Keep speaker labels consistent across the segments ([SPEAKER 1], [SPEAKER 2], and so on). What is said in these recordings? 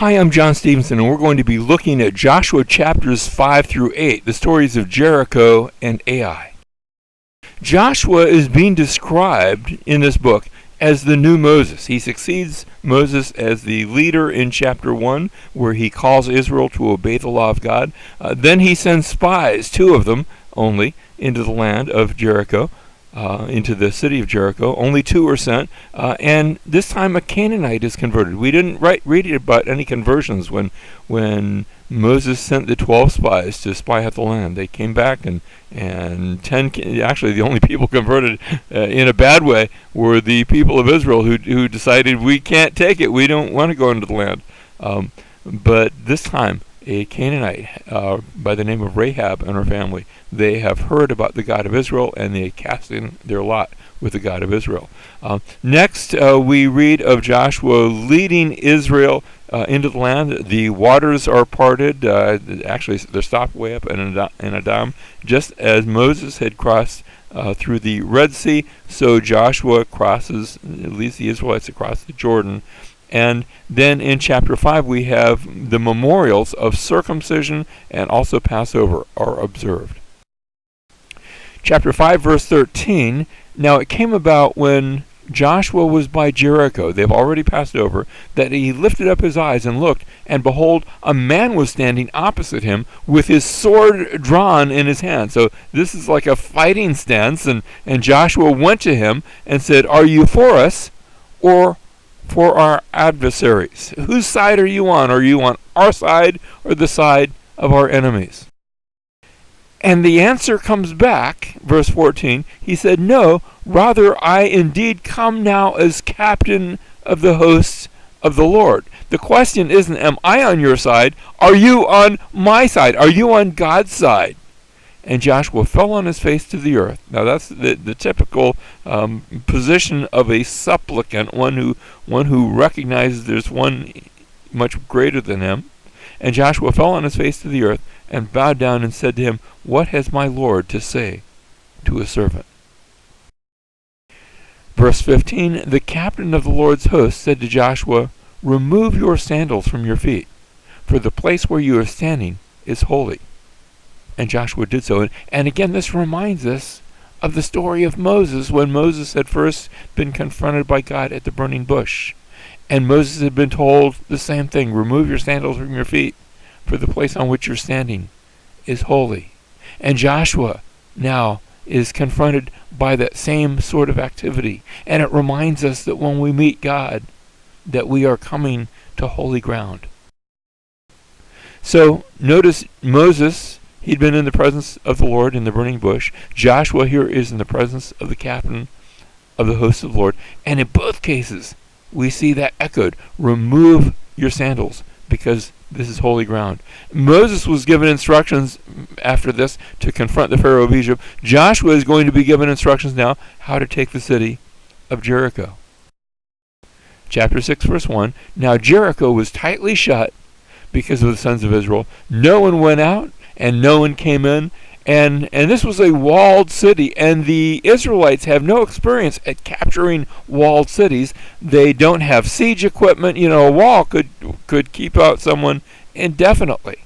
[SPEAKER 1] Hi, I'm John Stevenson, and we're going to be looking at Joshua chapters 5 through 8, the stories of Jericho and Ai. Joshua is being described in this book as the new Moses. He succeeds Moses as the leader in chapter 1, where he calls Israel to obey the law of God. Then he sends spies, 2 of them only, into the land of Jericho, into the city of Jericho. Only 2 were sent, and this time a Canaanite is converted. We didn't read about any conversions when Moses sent the 12 spies to spy out the land. They came back, and 10, actually the only people converted in a bad way were the people of Israel who decided, we can't take it, we don't want to go into the land. But this time, a Canaanite by the name of Rahab and her family, they have heard about the God of Israel, and they cast in their lot with the God of Israel. Next, we read of Joshua leading Israel into the land. The waters are parted. Actually, they're stopped way up in Adam, just as Moses had crossed through the Red Sea. So Joshua leads the Israelites across the Jordan. And then in chapter 5, we have the memorials of circumcision and also Passover are observed. Chapter 5, verse 13, now it came about when Joshua was by Jericho, they've already passed over, that he lifted up his eyes and looked, and behold, a man was standing opposite him with his sword drawn in his hand. So this is like a fighting stance, and Joshua went to him and said, "Are you for us, or for our adversaries? Whose side are you on? Are you on our side or the side of our enemies?" And the answer comes back, verse 14. He said, "No, rather I indeed come now as captain of the hosts of the Lord." The question isn't, am I on your side? Are you on my side? Are you on God's side? And Joshua fell on his face to the earth. Now that's the typical position of a supplicant, one who recognizes there's one much greater than him. And Joshua fell on his face to the earth and bowed down and said to him, "What has my Lord to say to his servant?" Verse 15, the captain of the Lord's host said to Joshua, "Remove your sandals from your feet, for the place where you are standing is holy." And Joshua did so. And again, this reminds us of the story of Moses, when Moses had first been confronted by God at the burning bush. And Moses had been told the same thing, remove your sandals from your feet, for the place on which you're standing is holy. And Joshua now is confronted by that same sort of activity. And it reminds us that when we meet God, that we are coming to holy ground. So notice Moses, he'd been in the presence of the Lord in the burning bush. Joshua here is in the presence of the captain of the host of the Lord. And in both cases, we see that echoed. Remove your sandals, because this is holy ground. Moses was given instructions after this to confront the Pharaoh of Egypt. Joshua is going to be given instructions now how to take the city of Jericho. Chapter 6, verse 1, now Jericho was tightly shut because of the sons of Israel. No one went out, and no one came in, and this was a walled city, and the Israelites have no experience at capturing walled cities. They don't have siege equipment. A wall could keep out someone indefinitely.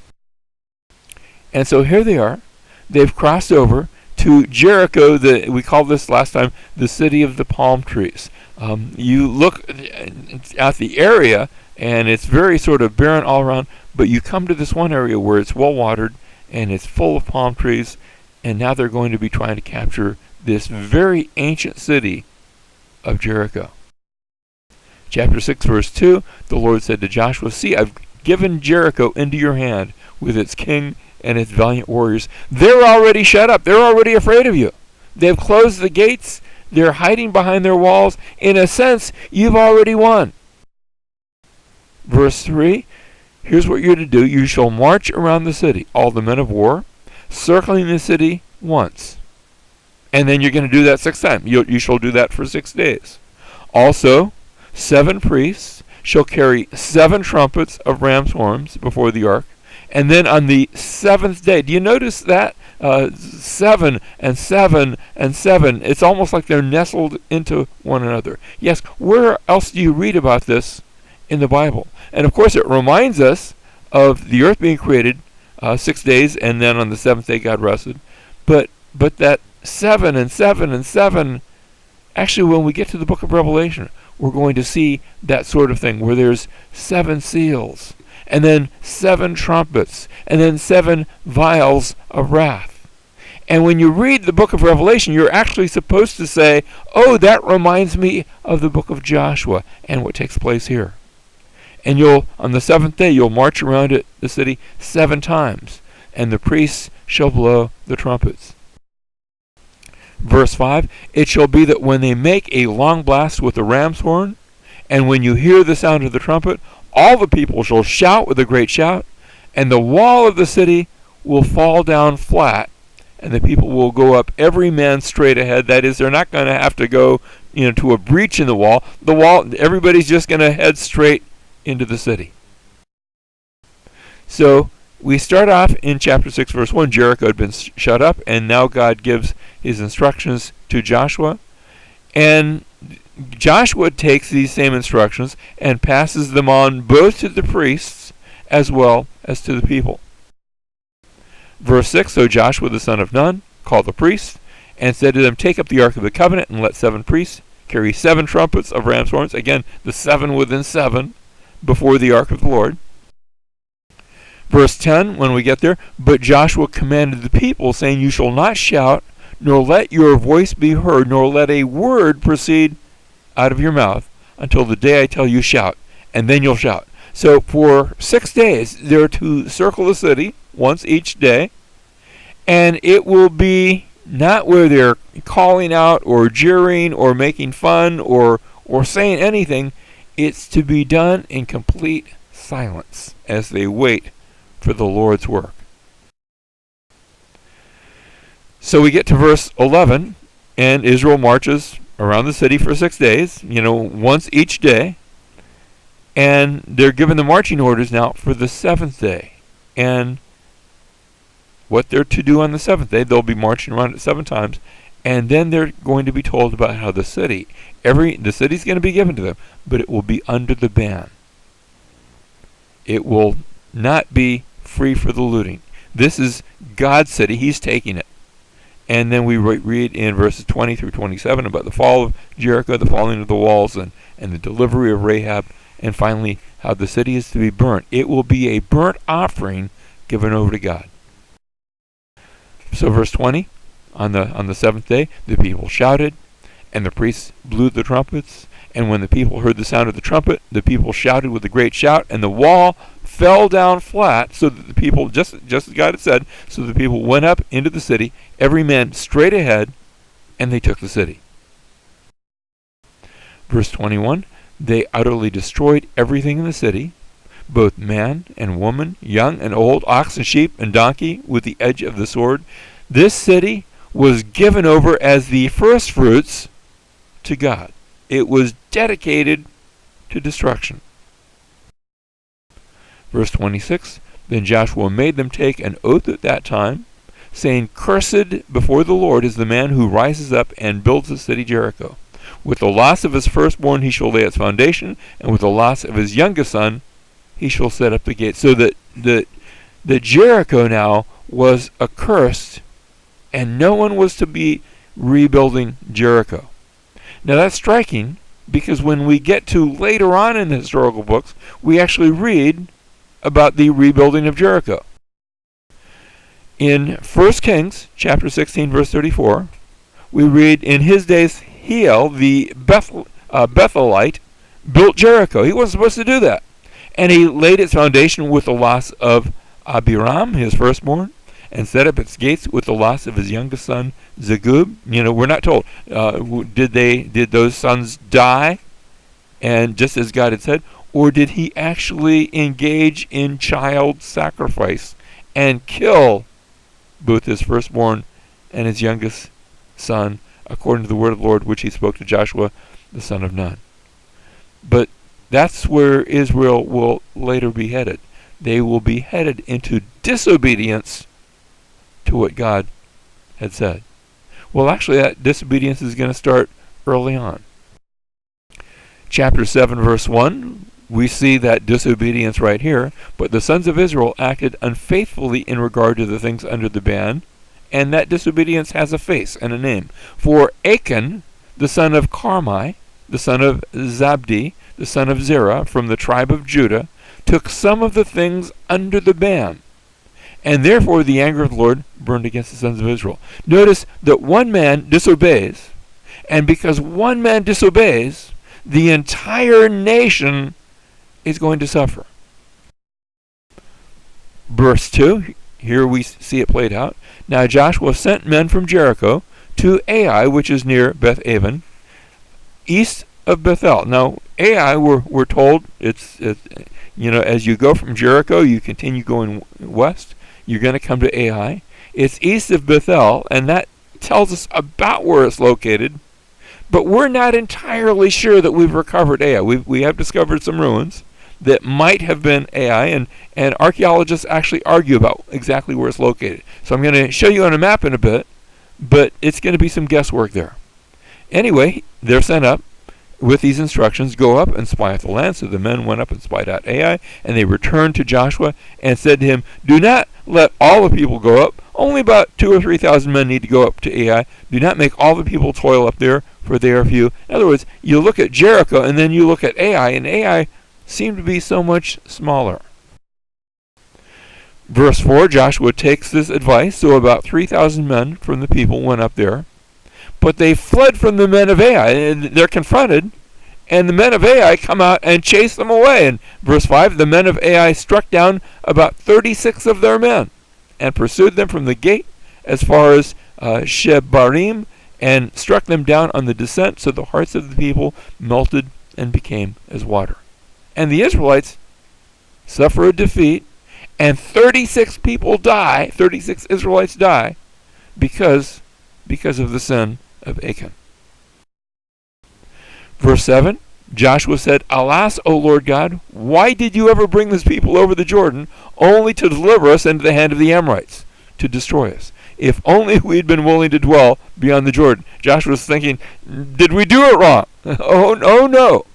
[SPEAKER 1] And so here they are. They've crossed over to Jericho. We called this last time the city of the palm trees. You look at the area, and it's very sort of barren all around, but you come to this one area where it's well watered, and it's full of palm trees, and now they're going to be trying to capture this very ancient city of Jericho. Chapter 6, verse 2, the Lord said to Joshua, "See, I've given Jericho into your hand with its king and its valiant warriors. They're already shut up. They're already afraid of you. They've closed the gates. They're hiding behind their walls. In a sense, you've already won." Verse 3, here's what you're to do. You shall march around the city, all the men of war, circling the city once. And then you're going to do that 6 times. You shall do that for 6 days. Also, 7 priests shall carry 7 trumpets of ram's horns before the ark. And then on the 7th day, do you notice that? 7 and 7 and 7. It's almost like they're nestled into one another. Yes, where else do you read about this in the Bible. And of course it reminds us of the earth being created 6 days, and then on the seventh day God rested. But that 7 and 7 and 7, actually when we get to the book of Revelation, we're going to see that sort of thing where there's 7 seals, and then 7 trumpets, and then 7 vials of wrath. And when you read the book of Revelation, you're actually supposed to say, oh, that reminds me of the book of Joshua and what takes place here. And on the seventh day, you'll march around it, the city 7 times, and the priests shall blow the trumpets. Verse 5, it shall be that when they make a long blast with the ram's horn, and when you hear the sound of the trumpet, all the people shall shout with a great shout, and the wall of the city will fall down flat, and the people will go up every man straight ahead. That is, they're not going to have to go to a breach in the wall. Everybody's just going to head straight into the city. So we start off in chapter 6, verse 1. Jericho had been shut up, and now God gives his instructions to Joshua. And Joshua takes these same instructions and passes them on both to the priests as well as to the people. Verse 6, so Joshua the son of Nun called the priests and said to them, take up the ark of the covenant and let 7 priests carry 7 trumpets of ram's horns. Again, the 7 within 7 before the ark of the Lord. Verse 10, when we get there, but Joshua commanded the people, saying, you shall not shout, nor let your voice be heard, nor let a word proceed out of your mouth until the day I tell you shout, and then you'll shout. So for 6 days, they're to circle the city once each day, and it will be not where they're calling out or jeering or making fun or saying anything. It's to be done in complete silence as they wait for the Lord's work. So we get to verse 11, and Israel marches around the city for 6 days, once each day, and they're given the marching orders now for the 7th day. And what they're to do on the 7th day, they'll be marching around it 7 times, and then they're going to be told about how the city's going to be given to them, but it will be under the ban. It will not be free for the looting. This is God's city. He's taking it. And then we read in verses 20 through 27 about the fall of Jericho, the falling of the walls, and the delivery of Rahab, and finally how the city is to be burnt. It will be a burnt offering given over to God. So verse 20, on the 7th day, the people shouted, and the priests blew the trumpets. And when the people heard the sound of the trumpet, the people shouted with a great shout, and the wall fell down flat, so that the people, just as God had said, so the people went up into the city, every man straight ahead, and they took the city. Verse 21, they utterly destroyed everything in the city, both man and woman, young and old, ox and sheep and donkey, with the edge of the sword. This city was given over as the first fruits to God. It was dedicated to destruction. Verse 26, then Joshua made them take an oath at that time, saying, cursed before the Lord is the man who rises up and builds the city Jericho. With the loss of his firstborn he shall lay its foundation, and with the loss of his youngest son he shall set up the gate. So that the Jericho now was accursed, and no one was to be rebuilding Jericho. Now that's striking, because when we get to later on in the historical books, we actually read about the rebuilding of Jericho. In 1 Kings chapter 16, verse 34, we read, in his days Hiel, the Bethelite, built Jericho. He wasn't supposed to do that. And he laid its foundation with the loss of Abiram, his firstborn, and set up its gates with the loss of his youngest son, Zegub. We're not told. Did those sons die? And just as God had said, or did he actually engage in child sacrifice and kill both his firstborn and his youngest son, according to the word of the Lord, which he spoke to Joshua, the son of Nun? But that's where Israel will later be headed. They will be headed into disobedience to what God had said. Well, actually, that disobedience is going to start early on. Chapter 7, verse 1, We see that disobedience right here, but the sons of Israel acted unfaithfully in regard to the things under the ban, and that disobedience has a face and a name. For Achan, the son of Carmi, the son of Zabdi, the son of Zerah, from the tribe of Judah, took some of the things under the ban, and therefore the anger of the Lord burned against the sons of Israel. Notice that one man disobeys, and because one man disobeys, the entire nation is going to suffer. Verse 2, here we see it played out. Now Joshua sent men from Jericho to Ai, which is near Beth-aven, east of Bethel. Now Ai, we're told, it's as you go from Jericho, you continue going west, you're going to come to Ai. It's east of Bethel, and that tells us about where it's located, but we're not entirely sure that we've recovered Ai. We have discovered some ruins that might have been Ai, and archaeologists actually argue about exactly where it's located. So I'm going to show you on a map in a bit, but it's going to be some guesswork there. Anyway, they're sent up with these instructions, go up and spy out the land. So the men went up and spied out Ai, and they returned to Joshua and said to him, do not let all the people go up. Only about 2,000 or 3,000 men need to go up to Ai. Do not make all the people toil up there, for they are few. In other words, you look at Jericho and then you look at Ai, and Ai seemed to be so much smaller. Verse 4, Joshua takes this advice, so about 3,000 men from the people went up there, but they fled from the men of Ai, and they're confronted, and the men of Ai come out and chase them away. And verse 5, the men of Ai struck down about 36 of their men, and pursued them from the gate as far as Shebarim, and struck them down on the descent, so the hearts of the people melted and became as water. And the Israelites suffer a defeat, and 36 Israelites die because of the sin of Achan. Verse 7, Joshua said, alas, O Lord God, why did you ever bring this people over the Jordan only to deliver us into the hand of the Amorites, to destroy us? If only we'd been willing to dwell beyond the Jordan. Joshua was thinking, did we do it wrong? Oh no.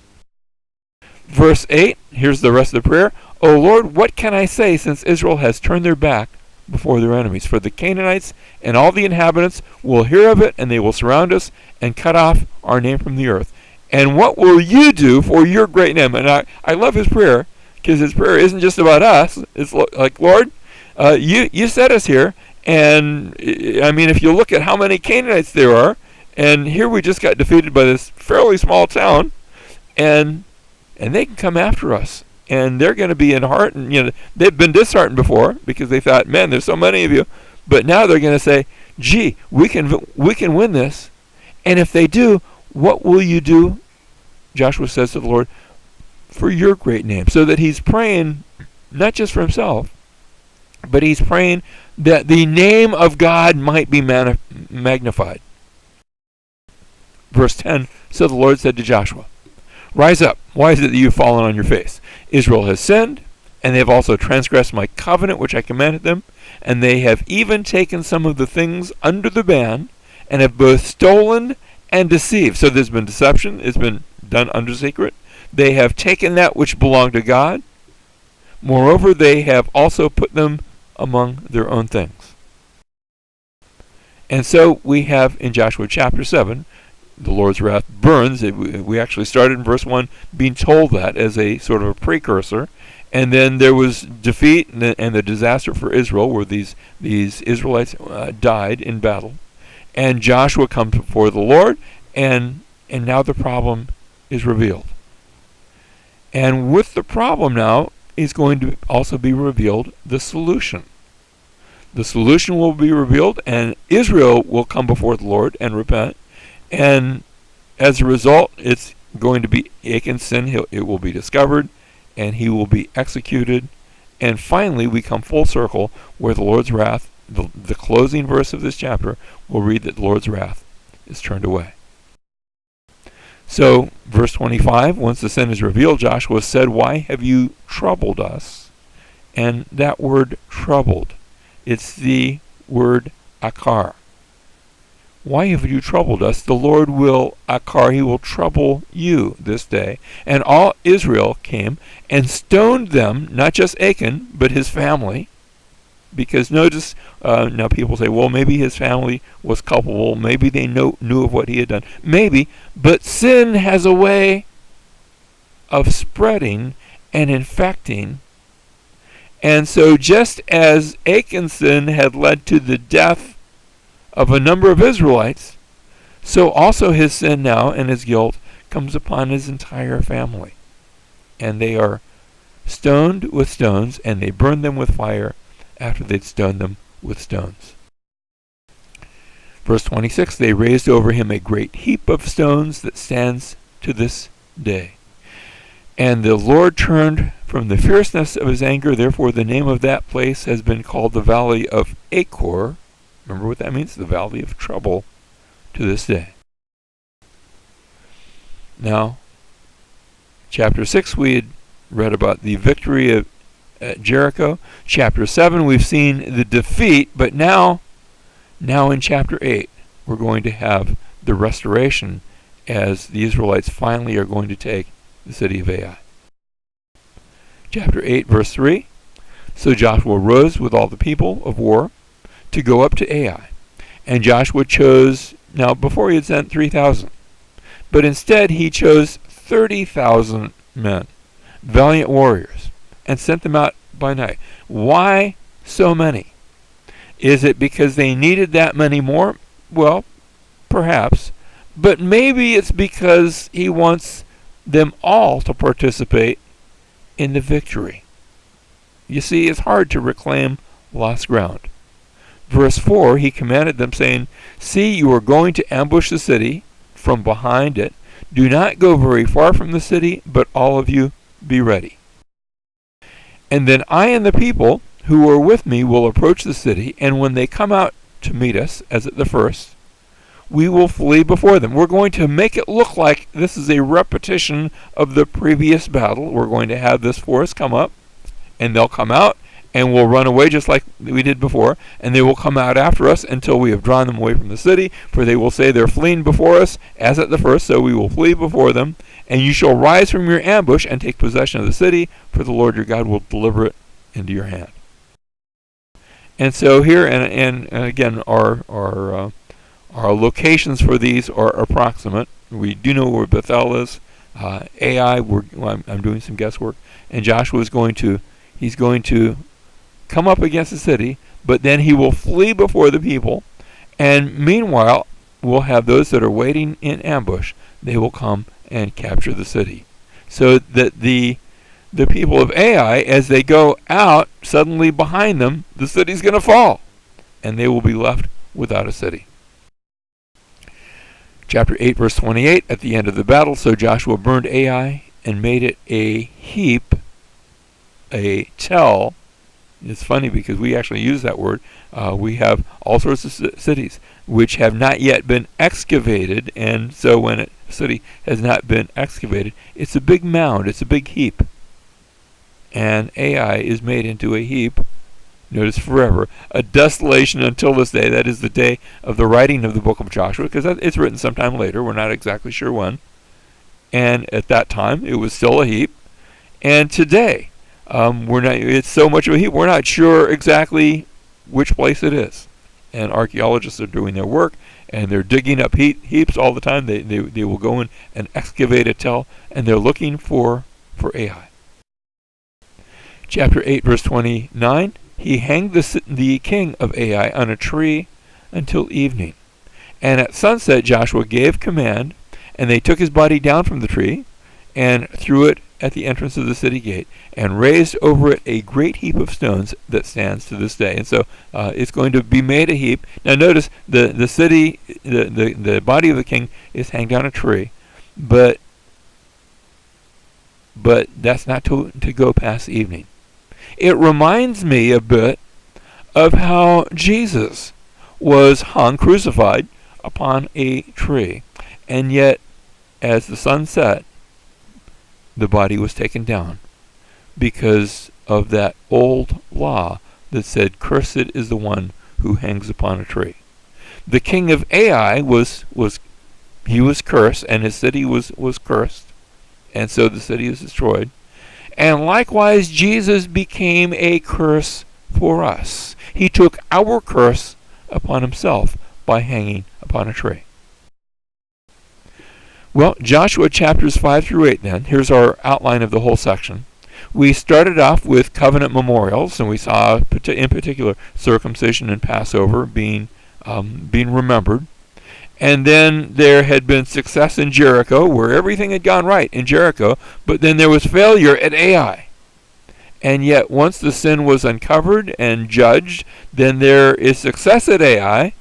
[SPEAKER 1] Verse 8, here's the rest of the prayer. O Lord, what can I say, since Israel has turned their back before their enemies? For the Canaanites and all the inhabitants will hear of it, and they will surround us and cut off our name from the earth. And what will you do for your great name? And I love his prayer, because his prayer isn't just about us. It's like, Lord, you set us here, and I mean, if you look at how many Canaanites there are, and here we just got defeated by this fairly small town, and they can come after us, and they're going to be disheartened. They've been disheartened before because they thought, man, there's so many of you, but now they're going to say, gee, we can win this. And if they do, what will you do? Joshua says to the Lord, for your great name. So that he's praying not just for himself, but he's praying that the name of God might be magnified. Verse 10, so the Lord said to Joshua, rise up. Why is it that you have fallen on your face? Israel has sinned, and they have also transgressed my covenant which I commanded them, and they have even taken some of the things under the ban, and have both stolen and deceived. So there's been deception. It's been done under secret. They have taken that which belonged to God. Moreover, they have also put them among their own things. And so we have in Joshua chapter 7, the Lord's wrath burns. We actually started in verse 1 being told that as a sort of a precursor. And then there was defeat and the disaster for Israel, where these Israelites died in battle. And Joshua comes before the Lord, and now the problem is revealed. And with the problem now is going to also be revealed the solution. The solution will be revealed, and Israel will come before the Lord and repent. And as a result, it's going to be Achan's sin. It will be discovered, and he will be executed. And finally, we come full circle where the Lord's wrath, the closing verse of this chapter, will read that the Lord's wrath is turned away. So, verse 25, once the sin is revealed, Joshua said, why have you troubled us? And that word troubled, it's the word akar, Why have you troubled us? The Lord will Akar, he will trouble you this day. And all Israel came and stoned them, not just Achan, but his family. Because notice, now people say, well, maybe his family was culpable. Maybe they knew of what he had done. Maybe, but sin has a way of spreading and infecting. And so just as Achan's sin had led to the death of a number of Israelites, so also his sin now and his guilt comes upon his entire family. And they are stoned with stones, and they burn them with fire after they'd stoned them with stones. Verse 26, they raised over him a great heap of stones that stands to this day. And the Lord turned from the fierceness of his anger, therefore the name of that place has been called the Valley of Achor. Remember what that means? The Valley of Trouble, to this day. Now, chapter 6, we had read about the victory at Jericho. Chapter 7, we've seen the defeat, but now in chapter 8, we're going to have the restoration as the Israelites finally are going to take the city of Ai. Chapter 8, verse 3, so Joshua rose with all the people of war to go up to Ai. And Joshua chose, now before he had sent 3,000, but instead he chose 30,000 men, valiant warriors, and sent them out by night. Why so many? Is it because they needed that many more? Well, perhaps. But maybe it's because he wants them all to participate in the victory. You see, it's hard to reclaim lost ground. Verse 4, he commanded them, saying, see, you are going to ambush the city from behind it. Do not go very far from the city, but all of you be ready. And then I and the people who are with me will approach the city, and when they come out to meet us, as at the first, we will flee before them. We're going to make it look like this is a repetition of the previous battle. We're going to have this force come up, and they'll come out, and we'll run away just like we did before, and they will come out after us until we have drawn them away from the city, for they will say they're fleeing before us, as at the first, so we will flee before them, and you shall rise from your ambush and take possession of the city, for the Lord your God will deliver it into your hand. And so here, and again, our locations for these are approximate. We do know where Bethel is. Ai, I'm doing some guesswork, and Joshua is going to come up against the city, but then he will flee before the people, and meanwhile we'll have those that are waiting in ambush. They will come and capture the city, so that the people of Ai, as they go out, suddenly behind them the city's going to fall, and they will be left without a city. Chapter 8, verse 28, at the end of the battle, so Joshua burned Ai and made it a heap, a tell. It's funny because we actually use that word. We have all sorts of cities which have not yet been excavated, and so when a city has not been excavated, it's a big mound, it's a big heap. And Ai is made into a heap, notice forever, a desolation until this day. That is the day of the writing of the book of Joshua, because it's written sometime later. We're not exactly sure when. And at that time, it was still a heap. And today, it's so much of a heap, we're not sure exactly which place it is. And archaeologists are doing their work, and they're digging up heaps all the time. They will go in and excavate a tell, and they're looking for Ai. Chapter 8, verse 29, he hanged the king of Ai on a tree until evening. And at sunset Joshua gave command, and they took his body down from the tree, and threw it at the entrance of the city gate, and raised over it a great heap of stones that stands to this day. And so it's going to be made a heap. Now notice the city, the body of the king is hanged on a tree, but that's not to go past evening. It reminds me a bit of how Jesus was hung, crucified, upon a tree, and yet as the sun set, the body was taken down because of that old law that said, cursed is the one who hangs upon a tree. The king of Ai was cursed, and his city was cursed, and so the city is destroyed. And likewise, Jesus became a curse for us. He took our curse upon himself by hanging upon a tree. Well, Joshua chapters 5 through 8 then. Here's our outline of the whole section. We started off with covenant memorials, and we saw in particular circumcision and Passover being remembered. And then there had been success in Jericho, where everything had gone right in Jericho, but then there was failure at Ai. And yet once the sin was uncovered and judged, then there is success at Ai.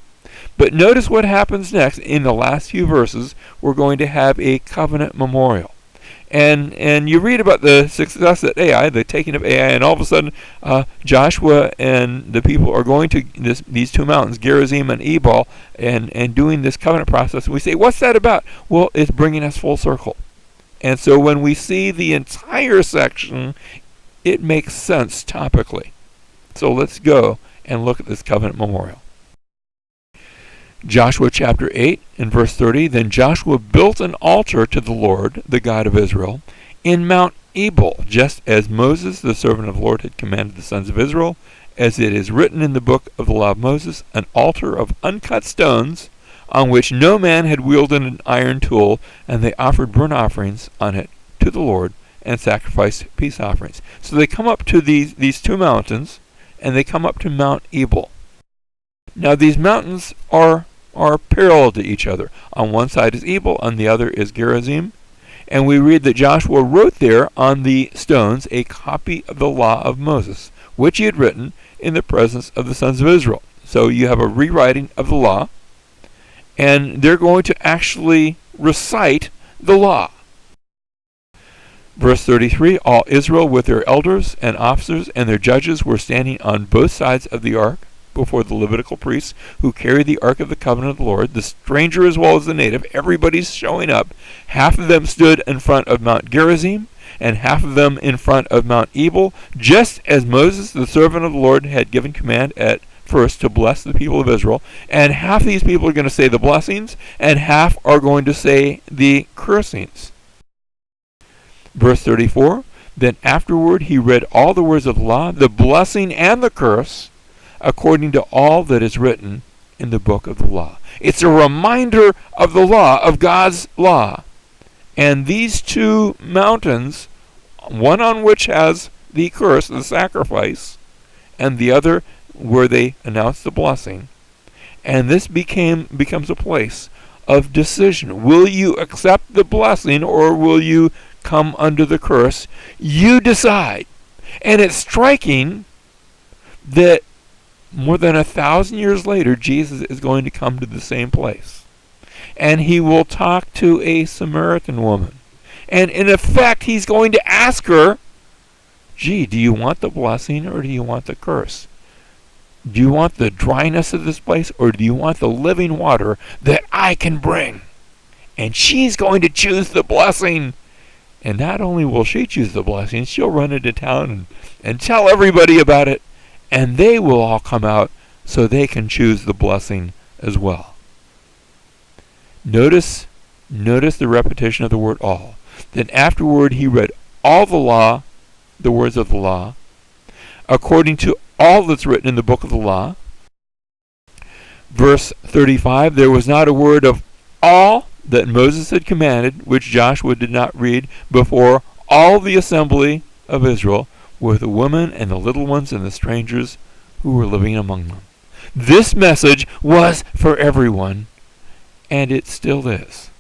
[SPEAKER 1] But notice what happens next. In the last few verses, we're going to have a covenant memorial. And you read about the success at Ai, the taking of Ai, and all of a sudden Joshua and the people are going to these two mountains, Gerizim and Ebal, and doing this covenant process. And we say, what's that about? Well, it's bringing us full circle. And so when we see the entire section, it makes sense topically. So let's go and look at this covenant memorial. Joshua chapter 8 and verse 30, Then Joshua built an altar to the Lord, the God of Israel, in Mount Ebal, just as Moses, the servant of the Lord, had commanded the sons of Israel, as it is written in the book of the law of Moses, an altar of uncut stones, on which no man had wielded an iron tool, and they offered burnt offerings on it to the Lord, and sacrificed peace offerings. So they come up to these two mountains, and they come up to Mount Ebal. Now these mountains are parallel to each other. On one side is Ebal, on the other is Gerizim. And we read that Joshua wrote there on the stones a copy of the law of Moses, which he had written in the presence of the sons of Israel. So you have a rewriting of the law, and they're going to actually recite the law. Verse 33, All Israel with their elders and officers and their judges were standing on both sides of the ark before the Levitical priests who carried the ark of the covenant of the Lord, the stranger as well as the native. Everybody's showing up. Half of them stood in front of Mount Gerizim, and half of them in front of Mount Ebal, just as Moses, the servant of the Lord, had given command at first to bless the people of Israel. And half these people are going to say the blessings, and half are going to say the cursings. Verse 34, Then afterward he read all the words of the law, the blessing and the curse, according to all that is written in the book of the law. It's a reminder of the law, of God's law. And these two mountains, one on which has the curse, the sacrifice, and the other where they announce the blessing. And this becomes a place of decision. Will you accept the blessing, or will you come under the curse? You decide. And it's striking that more than 1,000 years later, Jesus is going to come to the same place. And he will talk to a Samaritan woman. And in effect, he's going to ask her, gee, do you want the blessing or do you want the curse? Do you want the dryness of this place, or do you want the living water that I can bring? And she's going to choose the blessing. And not only will she choose the blessing, she'll run into town and tell everybody about it. And they will all come out so they can choose the blessing as well. Notice the repetition of the word all. Then afterward he read all the law, the words of the law, according to all that's written in the book of the law. Verse 35, There was not a word of all that Moses had commanded, which Joshua did not read before all the assembly of Israel, with the women and the little ones and the strangers who were living among them. This message was for everyone, and it still is.